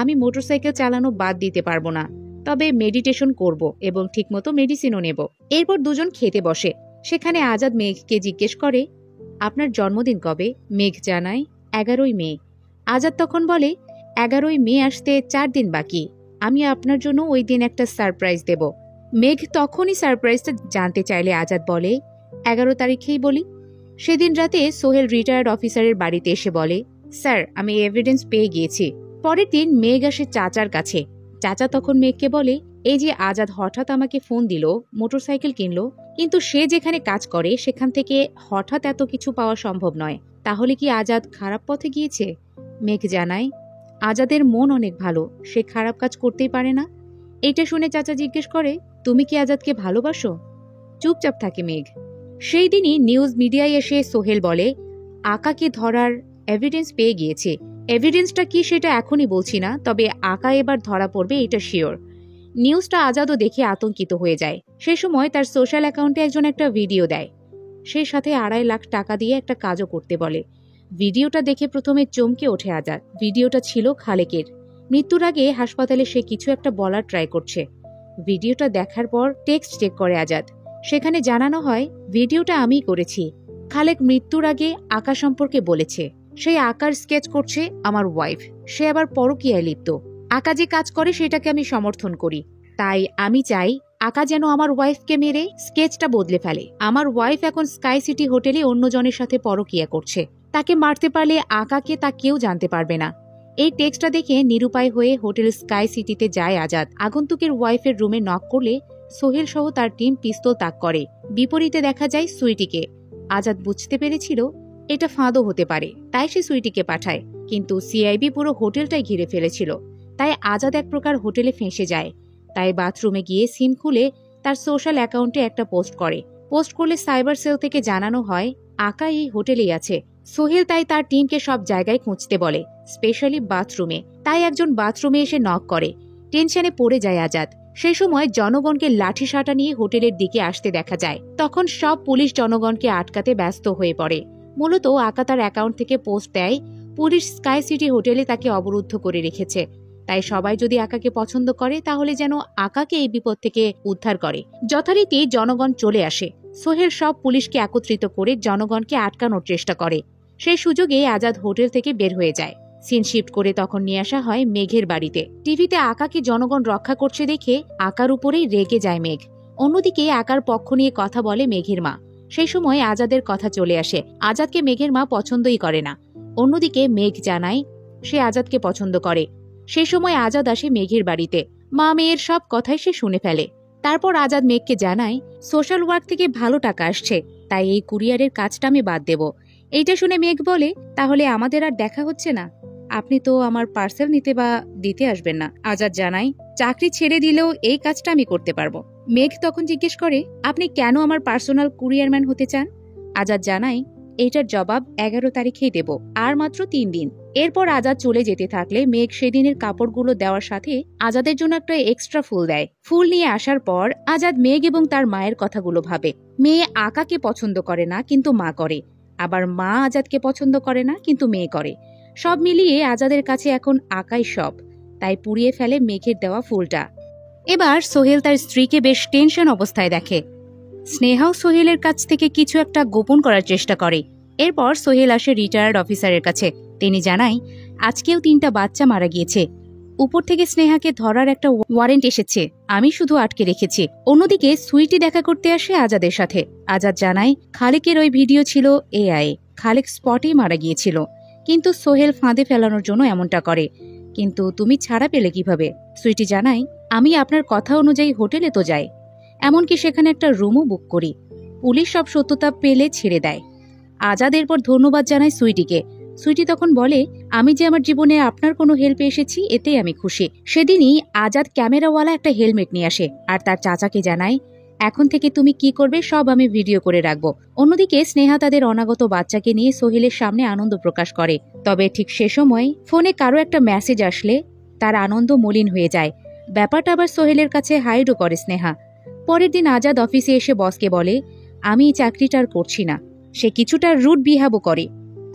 আমি মোটরসাইকেল চালানো বাদ দিতে পারবো না, তবে মেডিটেশন করব এবং ঠিকমতো মেডিসিনও নেব। এরপর দুজন খেতে বসে। সেখানে আজাদ মেঘকে জিজ্ঞেস করে, আপনার জন্মদিন কবে? মেঘ জানায়, 11ই মে। আজাদ তখন বলে, 11ই মে আসতে 4 দিন বাকি। আমি আপনার জন্য ওই দিন একটা সারপ্রাইজ দেব। মেঘ তখনই সারপ্রাইজটা জানতে চাইলে আজাদ বলে, 11 তারিখেই বলি। সেদিন রাতে সোহেল রিটায়ার্ড অফিসারের বাড়িতে এসে বলে, স্যার, আমি এভিডেন্স পেয়ে গিয়েছি। পরের দিন মেঘ আসে চাচার কাছে। চাচা তখন মেঘকে বলে, এই যে আজাদ হঠাৎ আমাকে ফোন দিল, মোটরসাইকেল কিনলো, কিন্তু সে যেখানে কাজ করে সেখান থেকে হঠাৎ এত কিছু পাওয়া সম্ভব নয়। তাহলে কি আজাদ খারাপ পথে গিয়েছে? মেঘ জানায়, আজাদের মন অনেক ভালো, সে খারাপ কাজ করতেই পারে না। এইটা শুনে চাচা জিজ্ঞেস করে, তুমি কি আজাদকে ভালোবাসো? চুপচাপ থাকে মেঘ। সেই দিনই নিউজ মিডিয়ায় এসে সোহেল বলে, আকাকে ধরার এভিডেন্স পেয়ে গিয়েছে। এভিডেন্সটা কি সেটা এখনই বলছি না, তবে আকা এবার ধরা পড়বে এটা শিওর। নিউজটা আজাদও দেখে আতঙ্কিত হয়ে যায়। সেই সময় তার সোশ্যাল অ্যাকাউন্টে একজন একটা ভিডিও দেয়। সেই সাথে 2.5 লাখ টাকা দিয়ে একটা কাজও করতে বলে। ভিডিওটা দেখে প্রথমে চমকে ওঠে আজাদ। ভিডিওটা ছিল খালেকের। মৃত্যুর আগে হাসপাতালে সে কিছু একটা বলার ট্রাই করছে। ভিডিওটা দেখার পর টেক্সট চেক করে আজাদ। সেখানে জানানো হয়, ভিডিওটা আমিই করেছি। খালেক মৃত্যুর আগে আকা সম্পর্কে বলেছে। সেই আকার স্কেচ করছে আমার ওয়াইফ। সে আবার পরকীয়ায় লিপ্ত। আকা যে কাজ করে সেটাকে আমি সমর্থন করি। তাই আমি চাই আকা যেন আমার ওয়াইফকে মেরে স্কেচটা বদলে ফেলে। আমার ওয়াইফ এখন স্কাই সিটি হোটেলে অন্যজনের সাথে পরকীয়া করছে। তাকে মারতে পারলে আকাকে তা কেউ জানতে পারবে না। এই টেক্সটটা দেখে নিরুপায় হয়ে হোটেল স্কাই সিটিতে যায় আজাদ। আগন্তুকের ওয়াইফের রুমে নক করলে সোহেল সহ তার টিম পিস্তল তাক করে। বিপরীতে দেখা যায় সুইটিকে। আজাদ বুঝতে পেরেছিল এটা ফাঁদও হতে পারে, তাই সে সুইটিকে পাঠায়। কিন্তু সিআইবি পুরো হোটেলটাই ঘিরে ফেলেছিল। তাই আজাদ এক প্রকার হোটেলে ফেঁসে যায়। তাই বাথরুমে গিয়ে সিম খুলে তার সোশ্যাল অ্যাকাউন্টে একটা পোস্ট করে। পোস্ট করলে সাইবার সেল থেকে জানানো হয় আকা এই হোটেলেই আছে। সোহেল তাই তার টিমকে সব জায়গায় খুঁজতে বলে, স্পেশালি বাথরুমে। তাই একজন বাথরুমে এসে নক করে। টেনশনে পড়ে যায় আজাদ। সেই সময় জনগণকে লাঠি সাঁটা নিয়ে হোটেলের দিকে আসতে দেখা যায়। তখন সব পুলিশ জনগণকে আটকাতে ব্যস্ত হয়ে পড়ে। মূলত আকা তার অ্যাকাউন্ট থেকে পোস্ট দেয়, পুলিশ স্কাই সিটি হোটেলে তাকে অবরুদ্ধ করে রেখেছে। তাই সবাই যদি আকাকে পছন্দ করে তাহলে যেন আকাকে এই বিপদ থেকে উদ্ধার করে। যথারীতি জনগণ চলে আসে। সোহেল সব পুলিশকে একত্রিত করে জনগণকে আটকানোর চেষ্টা করে। সেই সুযোগে আজাদ হোটেল থেকে বের হয়ে যায়। সিন শিফট করে তখন নিয়ে আসা হয় মেঘের বাড়িতে। টিভিতে আকাকে জনগণ রক্ষা করছে দেখে আকার উপরেই রেগে যায় মেঘ। অন্যদিকে আকার পক্ষ নিয়ে কথা বলে মেঘের মা। সেই সময় আজাদের কথা চলে আসে। আজাদকে মেঘের মা পছন্দই করে না। অন্যদিকে মেঘ জানায় সে আজাদকে পছন্দ করে। সেই সময় আজাদ আসে মেঘের বাড়িতে। মা মেয়ের সব কথাই সে শুনে ফেলে। তারপর আজাদ মেঘকে জানায় সোশ্যাল ওয়ার্ক থেকে ভালো টাকা আসছে, তাই এই কুরিয়ারের কাজটা আমি বাদ দেব। এইটা শুনে মেঘ বলে, তাহলে আমাদের আর দেখা হচ্ছে না? আপনি তো আমার পার্সেল নিতে বা দিতে আসবেন না। আজাদ জানায়, চাকরি ছেড়ে দিলেও এই কাজটা আমি করতে পারবো। মেঘ তখন জিজ্ঞেস করে, আপনি কেন আমার পার্সোনাল কুরিয়ারম্যান হতে চান? আজাদ জানায়, এইটার জবাব 11 তারিখেই দেব, আর মাত্র 3 দিন। এরপর আজাদ চলে যেতে থাকলে মেঘ সেদিনের কাপড়গুলো দেওয়ার সাথে আজাদের জন্য একটা এক্সট্রা ফুল দেয়। ফুল নিয়ে আসার পর আজাদ মেঘ এবং তার মায়ের কথাগুলো ভাবে। মেয়ে আকাকে পছন্দ করে না, কিন্তু মা করে। আবার মা আজাদকে পছন্দ করে না, কিন্তু মেয়ে করে। সব মিলিয়ে আজাদের কাছে এখন আকাই সব, তাই পুড়িয়ে ফেলে মেঘের দেওয়া ফুলটা। এবার সোহেল তার স্ত্রীকে বেশ টেনশন অবস্থায় দেখে। স্নেহাও সোহেলের কাছ থেকে কিছু একটা গোপন করার চেষ্টা করে। এরপর সোহেল আসে রিটায়ার্ড অফিসারের কাছে। তিনি জানায় আজকেও 3টা বাচ্চা মারা গিয়েছে। উপর থেকে স্নেহাকে ধরার একটা ওয়ারেন্ট এসেছে, আমি শুধু আটকে রেখেছি। অন্যদিকে সুইটি দেখা করতে আসে আজাদের সাথে। আজাদ জানায় খালেকের ওই ভিডিও ছিল এআই, খালেক স্পটেই মারা গিয়েছিল, কিন্তু সোহেল ফাঁদে ফেলানোর জন্য এমনটা করে। কিন্তু তুমি ছাড়া পেলে কিভাবে? সুইটি জানায় আমি আপনার কথা অনুযায়ী হোটেলে তো যাই, এমনকি সেখানে একটা রুমও বুক করি। পুলিশ সব সত্যতা পেলে ছেড়ে দেয়। আজাদ এরপর ধন্যবাদ জানায় সুইটিকে। সুইটি তখন বলে আমি যে আমার জীবনে আপনার কোনো হেল্পে এসেছি এতেই আমি খুশি। সেদিনই আজাদ ক্যামেরাওয়ালা একটা হেলমেট নিয়ে আসে আর তার চাচাকে জানায় এখন থেকে তুমি কি করবে সব আমি ভিডিও করে রাখবো। অন্যদিকে স্নেহা তাদের অনাগত বাচ্চাকে নিয়ে সোহেলের সামনে আনন্দ প্রকাশ করে। তবে ঠিক সে সময় ফোনে কারো একটা মেসেজ আসলে তার আনন্দ মলিন হয়ে যায়। ব্যাপারটা আবার সোহেলের কাছে হাইডও করে স্নেহা। পরের দিন আজাদ অফিসে এসে বসকে বলে আমি এই চাকরিটা আর করছি না। সে কিছুটা রুট বিহেভও করে।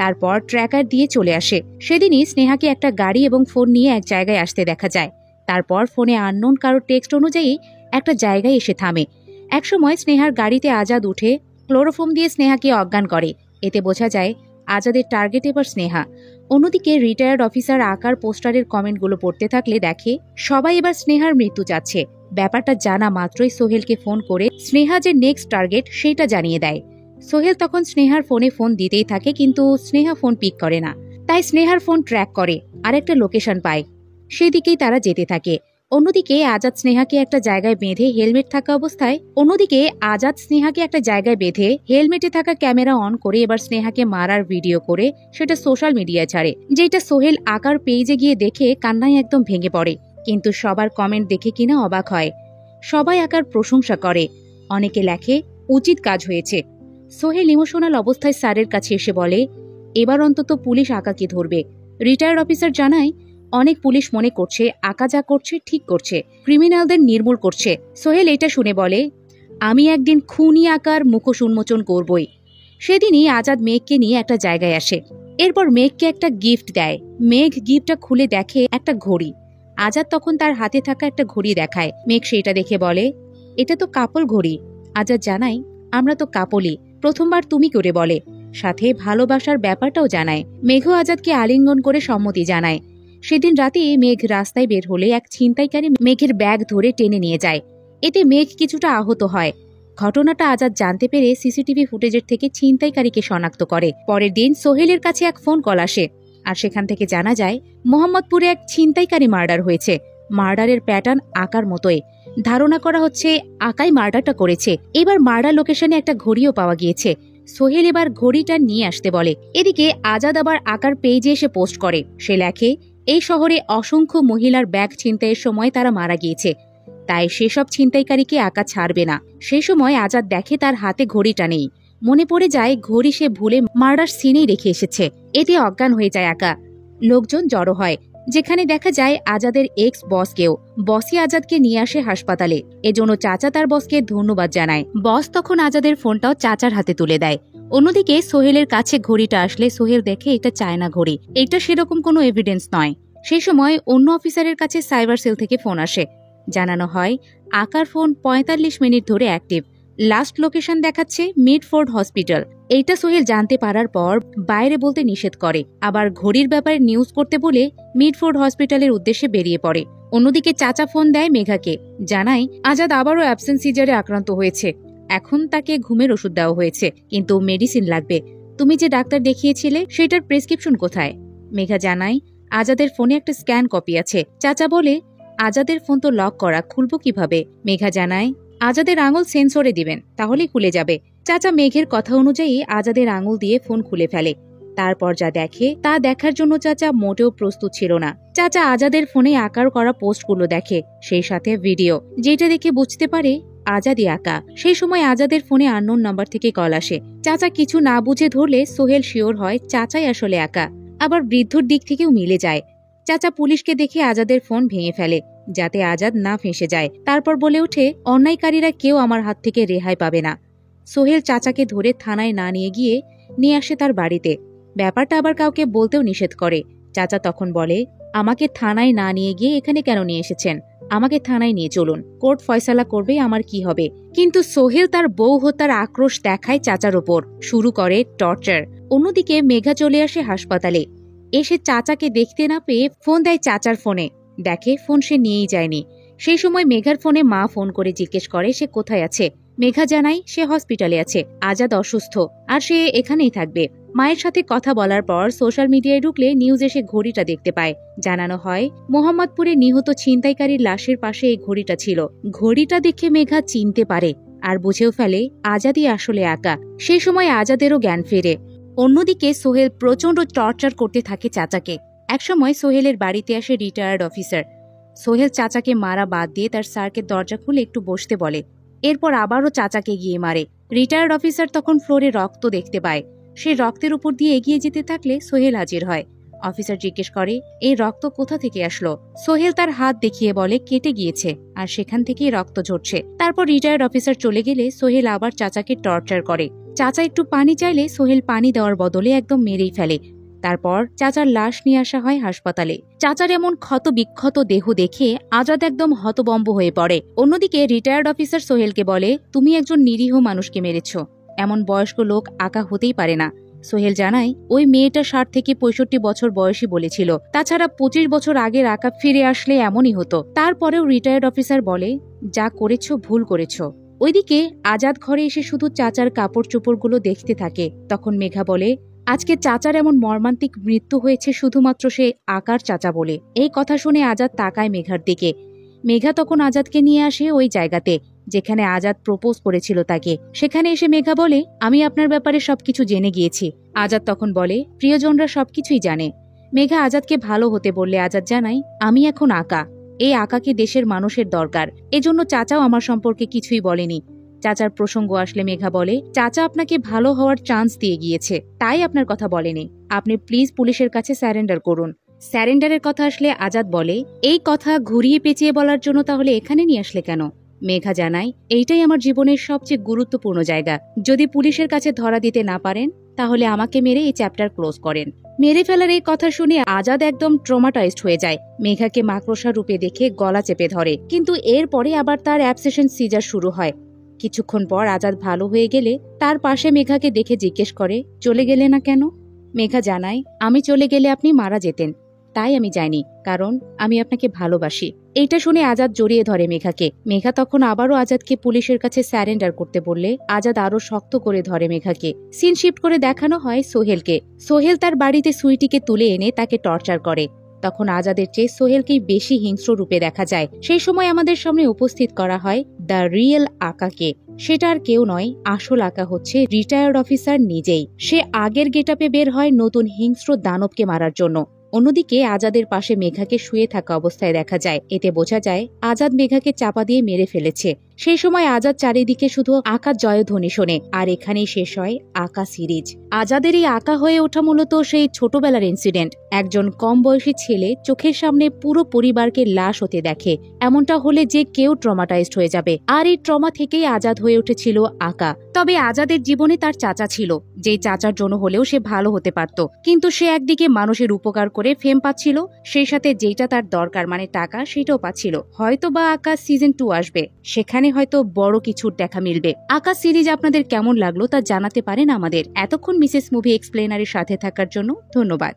তারপর ট্র্যাকার দিয়ে চলে আসে। সেদিনই স্নেহাকে একটা গাড়ি এবং ফোন নিয়ে এক জায়গায় আসতে দেখা যায়। তারপর ফোনে আননোন কারো টেক্সট অনুযায়ী একটা জায়গায় এসে থামে। একসময় স্নেহার গাড়িতে আজাদ উঠে ক্লোরোফর্ম দিয়ে স্নেহাকে অজ্ঞান করে। এতে বোঝা যায় আজাদের টার্গেট এবার স্নেহা। অন্যদিকে রিটায়ার্ড অফিসার আকার পোস্টারের কমেন্টগুলো পড়তে থাকলে দেখে সবাই এবার স্নেহার মৃত্যু চাচ্ছে। ব্যাপারটা জানা মাত্রই সোহেলকে ফোন করে স্নেহা যে নেক্সট টার্গেট সেটা জানিয়ে দেয়। সোহেল তখন স্নেহার ফোনে ফোন দিতেই থাকে, কিন্তু স্নেহা ফোন পিক করে না। তাই স্নেহার ফোন ট্র্যাক করে আর একটা লোকেশন পায়, সেদিকেই তারা যেতে থাকে। অন্যদিকে আজাদ স্নেহাকে একটা জায়গায় বেঁধে হেলমেট থাকা অবস্থায় হেলমেটে থাকা ক্যামেরা অন করে এবার স্নেহাকে মারার ভিডিও করে সেটা সোশ্যাল মিডিয়ায় ছাড়ে, যেটা সোহেল আকার পেজে গিয়ে দেখে কান্নায় একদম ভেঙে পড়ে। কিন্তু সবার কমেন্ট দেখে কিনা অবাক হয়। সবাই আকার প্রশংসা করে, অনেকে লেখে উচিত কাজ হয়েছে। সোহেল ইমোশনাল অবস্থায় স্যারের কাছে এসে বলে এবার অন্তত পুলিশ আকাকে ধরবে। রিটায়ার্ড অফিসার জানায় অনেক পুলিশ মনে করছে আকা যা করছে ঠিক করছে, ক্রিমিনালদের নির্মূল করছে। সোহেল এটা শুনে বলে আমি একদিন খুনি আকার মুখোশ উন্মোচন করবই। সেদিনই আজাদ মেঘকে নিয়ে একটা জায়গায় আসে। এরপর মেঘকে একটা গিফট দেয়। মেঘ গিফটটা খুলে দেখে একটা ঘড়ি। আজাদ তখন তার হাতে থাকা একটা ঘড়ি দেখায়। মেঘ সেইটা দেখে বলে এটা তো কাপল ঘড়ি। আজাদ জানায় আমরা তো কাপলই, প্রথমবার তুমি করে বলে, সাথে ভালোবাসার ব্যাপারটাও জানায়। মেঘও আজাদকে আলিঙ্গন করে সম্মতি জানায়। সেদিন রাতে মেঘ রাস্তায় বের হলে এক ছিনতাইকারী মেঘের ব্যাগ ধরে টেনে নিয়ে যায়। এতে মেঘ কিছুটা আহত হয়। ঘটনাটা আজাদ জানতে পেরে সিসিটিভি ফুটেজের থেকে ছিনতাইকারীকে শনাক্ত করে। পরের দিন সোহেলের কাছে এক ফোন কল আসে আর সেখান থেকে জানা যায় মোহাম্মদপুরে এক ছিনতাইকারী মার্ডার হয়েছে। মার্ডারের প্যাটার্ন আকার মতোই। ধারণা করা হচ্ছে আকাই মার্ডারটা করেছে। এবার মার্ডার লোকেশনে একটা ঘড়িও পাওয়া গিয়েছে। সোহেল এবার ঘড়িটা নিয়ে আসতে বলে। এদিকে আজাদ আবার আকার পেজে এসে পোস্ট করে। সে লেখে এই শহরে অসংখ্য মহিলার ব্যাগ ছিনতাইয়ের সময় তারা মারা গিয়েছে, তাই সেসব ছিনতাইকারীকে আকা ছাড়বে না। সেই সময় আজাদ দেখে তার হাতে ঘড়িটা নেই। মনে পড়ে যায় ঘড়ি সে ভুলে মার্ডার সিনেই রেখে এসেছে। এতে অজ্ঞান হয়ে যায় আকা। লোকজন জড়ো হয়, যেখানে দেখা যায় আজাদের এক্স বসকেও। বসই আজাদকে নিয়ে আসে হাসপাতালে। এজন্য চাচা তার বসকে ধন্যবাদ জানায়। বস তখন আজাদের ফোনটাও চাচার হাতে তুলে দেয়। অন্যদিকে সোহেলের কাছে ঘড়িটা আসলে সোহেল দেখে এটা চায়না ঘড়ি, এটা সেরকম কোনো এভিডেন্স নয়। সেই সময় অন্য অফিসারের কাছে সাইবার সেল থেকে ফোন আসে। জানানো হয় আকার ফোন ৪৫ মিনিট ধরে অ্যাক্টিভ। লাস্ট লোকেশন দেখাচ্ছে মিডফোর্ড হসপিটাল। এইটা সোহেল জানতে পারার পর বাইরে বলতে নিষেধ করে, আবার ঘড়ির ব্যাপারে নিউজ করতে বলে মিডফোর্ড হসপিটালের উদ্দেশ্যে বেরিয়ে পড়ে। অন্যদিকে চাচা ফোন দেয় মেঘাকে, জানায় আজাদ আবারও অ্যাবসেন্ট সিজারে আক্রান্ত হয়েছে। এখন তাকে ঘুমের ওষুধ দেওয়া হয়েছে, কিন্তু মেডিসিন লাগবে। তুমি যে ডাক্তার দেখিয়েছিলে সেটার প্রেসক্রিপশন কোথায়? মেঘা জানায় আজাদের ফোনে একটা স্ক্যান কপি আছে। চাচা বলে আজাদের ফোন তো লক করা, খুলবো কিভাবে? মেঘা জানায় আজাদের আঙুল সেন্সরে দিবেন, তাহলেই খুলে যাবে। চাচা মেঘের কথা অনুযায়ী আজাদের আঙুল দিয়ে ফোন খুলে ফেলে। তারপর যা দেখে তা দেখার জন্য চাচা মোটেও প্রস্তুত ছিল না। চাচা আজাদের ফোনে আকার করা পোস্টগুলো দেখে, সেই সাথে ভিডিও, যেটা দেখে বুঝতে পারে আজাদই আকা। সেই সময় আজাদের ফোনে আননোন নাম্বার থেকে কল আসে। চাচা কিছু না বুঝে ধরলে সোহেল শিওর হয় চাচাই আসলে আকা। আবার বৃদ্ধর দিক থেকেও মিলে যায়। চাচা পুলিশকে দেখে আজাদের ফোন ভেঙে ফেলে, যাতে আজাদ না ফেঁসে যায়। তারপর বলে ওঠে অন্যায়কারীরা কেউ আমার হাত থেকে রেহাই পাবে না। সোহেল চাচাকে ধরে থানায় না নিয়ে গিয়ে নিয়ে আসে তার বাড়িতে। ব্যাপারটা আবার কাউকে বলতেও নিষেধ করে। চাচা তখন বলে, আমাকে থানায় না নিয়ে গিয়ে এখানে কেন নিয়ে এসেছেন? আমাকে থানায় নিয়ে চলুন, কোর্ট ফয়সালা করবে আমার কি হবে। কিন্তু সোহেল তার বউ হত্যার আক্রোশ দেখায় চাচার ওপর, শুরু করে টর্চার। অন্যদিকে মেঘা চলে আসে হাসপাতালে। এসে চাচাকে দেখতে না পেয়ে ফোন দেয় চাচার ফোনে। দেখে ফোন সে নিয়েই যায়নি। সেই সময় মেঘার ফোনে মা ফোন করে জিজ্ঞেস করে সে কোথায় আছে। মেঘা জানায় সে হসপিটালে আছে, আজাদ অসুস্থ আর সে এখানেই থাকবে। মায়ের সাথে কথা বলার পর সোশ্যাল মিডিয়ায় ঢুকলে নিউজ এসে ঘড়িটা দেখতে পায়। জানানো হয় মোহাম্মদপুরে নিহত ছিনতাইকারীর লাশের পাশে এই ঘড়িটা ছিল। ঘড়িটা দেখে মেঘা চিনতে পারে আর বুঝেও ফেলে আজাদই আসলে একা। সেই সময় আজাদেরও জ্ঞান ফেরে। অন্যদিকে সোহেল প্রচন্ড টর্চার করতে থাকে চাচাকে। একসময় সোহেলের বাড়িতে আসে রিটায়ার্ড অফিসার। সোহেল চাচাকে মারা বাদ দিয়ে তার স্যারকে দরজা খুলে একটু বসতে বলে। এরপর আবারও চাচাকে গিয়ে মারে। রিটায়ার্ড অফিসার তখন ফ্লোরে রক্ত দেখতে পায়। সে রক্তের উপর দিয়ে এগিয়ে যেতে থাকলে সোহেল হাজির হয়। অফিসার জিজ্ঞেস করে এই রক্ত কোথা থেকে আসলো। সোহেল তার হাত দেখিয়ে বলে কেটে গিয়েছে আর সেখান থেকেই রক্ত ঝরছে। তারপর রিটায়ার্ড অফিসার চলে গেলে সোহেল আবার চাচাকে টর্চার করে। চাচা একটু পানি চাইলে সোহেল পানি দেওয়ার বদলে একদম মেরেই ফেলে। তারপর চাচার লাশ নিয়ে আসা হয় হাসপাতালে। চাচার এমন ক্ষত বিক্ষত দেহ দেখে আজাদ একদম হতবম্ব হয়ে পড়ে। অন্যদিকে রিটায়ার্ড অফিসার সোহেলকে বলে, তুমি একজন নিরীহ মানুষকে মেরেছ, এমন বয়স্ক লোক আঁকা হতেই পারে না। সোহেল জানায় ওই মেয়েটা ৬০ থেকে ৬৫ বছর বয়সী বলেছিল। তাছাড়া ২৫ বছর আগের আঁকা ফিরে আসলে এমনই হতো। তারপরেও রিটায়ার্ড অফিসার বলে, যা করেছ ভুল করেছ। ওইদিকে আজাদ ঘরে এসে শুধু চাচার কাপড় চোপড়গুলো দেখতে থাকে। তখন মেঘা বলে, আজকে চাচার এমন মর্মান্তিক মৃত্যু হয়েছে শুধুমাত্র সে আকার চাচা বলে। এই কথা শুনে আজাদ তাকায় মেঘার দিকে। মেঘা তখন আজাদকে নিয়ে আসে ওই জায়গাতে যেখানে আজাদ প্রপোজ করেছিল তাকে। সেখানে এসে মেঘা বলে, আমি আপনার ব্যাপারে সবকিছু জেনে গিয়েছি। আজাদ তখন বলে, প্রিয়জনরা সবকিছুই জানে। মেঘা আজাদকে ভালো হতে বললে আজাদ জানাই, আমি এখন আঁকা, এই আঁকাকে দেশের মানুষের দরকার, এজন্য চাচাও আমার সম্পর্কে কিছুই বলেনি। চাচার প্রসঙ্গ আসলে মেঘা বলে, চাচা আপনাকে ভালো হওয়ার চান্স দিয়ে গিয়েছে, তাই আপনার কথা বলেনি। আপনি প্লিজ পুলিশের কাছে স্যারেন্ডার করুন। স্যারেন্ডারের কথা আসলে আজাদ বলে, এই কথা ঘুরিয়ে পেঁচিয়ে বলার জন্য তাহলে এখানে নিয়ে আসলে কেন? মেঘা জানায়, এইটাই আমার জীবনের সবচেয়ে গুরুত্বপূর্ণ জায়গা। যদি পুলিশের কাছে ধরা দিতে না পারেন তাহলে আমাকে মেরে এই চ্যাপ্টার ক্লোজ করেন। মেরে ফেলার এই কথা শুনে আজাদ একদম ট্রমাটাইজড হয়ে যায়। মেঘাকে মাকড়সা রূপে দেখে গলা চেপে ধরে, কিন্তু এরপরে আবার তার অ্যাবসেশন সিজার শুরু হয়। কিছুক্ষণ পর আজাদ ভালো হয়ে গেলে তার পাশে মেঘাকে দেখে জিজ্ঞেস করে, চলে গেলে না কেন? মেঘা জানায়, আমি চলে গেলে আপনি মারা যেতেন, তাই আমি যাইনি, কারণ আমি আপনাকে ভালোবাসি। এইটা শুনে আজাদ জড়িয়ে ধরে মেঘাকে। মেঘা তখন আবারও আজাদকে পুলিশের কাছে স্যারেন্ডার করতে বললে আজাদ আরো শক্ত করে ধরে মেঘাকে। সিন শিফট করে দেখানো হয় সোহেলকে। সোহেল তার বাড়িতে সুইটিকে তুলে এনে তাকে টর্চার করে। তখন আজাদের চেয়ে সোহেলকেই বেশি হিংস্র রূপে দেখা যায়। সেই সময় আমাদের সামনে উপস্থিত করা হয় দ্য রিয়েল আকাকে। সেটা আর কেউ নয়, আসল আকা হচ্ছে রিটায়ার্ড অফিসার নিজেই। সে আগের গেটআপে বের হয় নতুন হিংস্র দানবকে মারার জন্য। অন্যদিকে আজাদের পাশে মেঘাকে শুয়ে থাকা অবস্থায় দেখা যায়। এতে বোঝা যায় আজাদ মেঘাকে চাপা দিয়ে মেরে ফেলেছে। সেই সময় আজাদ চারিদিকে শুধু আকা জয়ধ্বনি শোনে। আর এখানেই শেষ হয় আকা সিরিজ। আজাদের এই আকা হয়ে ওঠা মূলত সেই ছোটবেলার ইনসিডেন্ট। একজন কম বয়সী ছেলে চোখের সামনে পুরো পরিবারকে লাশ হতে দেখে। এমনটা হলে যে কেউ ট্রমাটাইজড হয়ে যাবে। আর এই ট্রমা থেকেই আজাদ হয়ে উঠেছিল আকা। তবে আজাদের জীবনে তার চাচা ছিল, যে চাচার জন্য হলেও সে ভালো হতে পারত। কিন্তু সে একদিকে মানুষের উপকার করে ফেম পাচ্ছিল, সেই সাথে যেটা তার দরকার মানে টাকা, সেটাও পাচ্ছিল। হয়তো বা আকা সিজন 2 আসবে, সেখানে হয়তো বড় কিছুর দেখা মিলবে। আকা সিরিজ আপনাদের কেমন লাগলো তা জানাতে পারেন আমাদের। এতক্ষণ মিসেস মুভি এক্সপ্লেনারের সাথে থাকার জন্য ধন্যবাদ।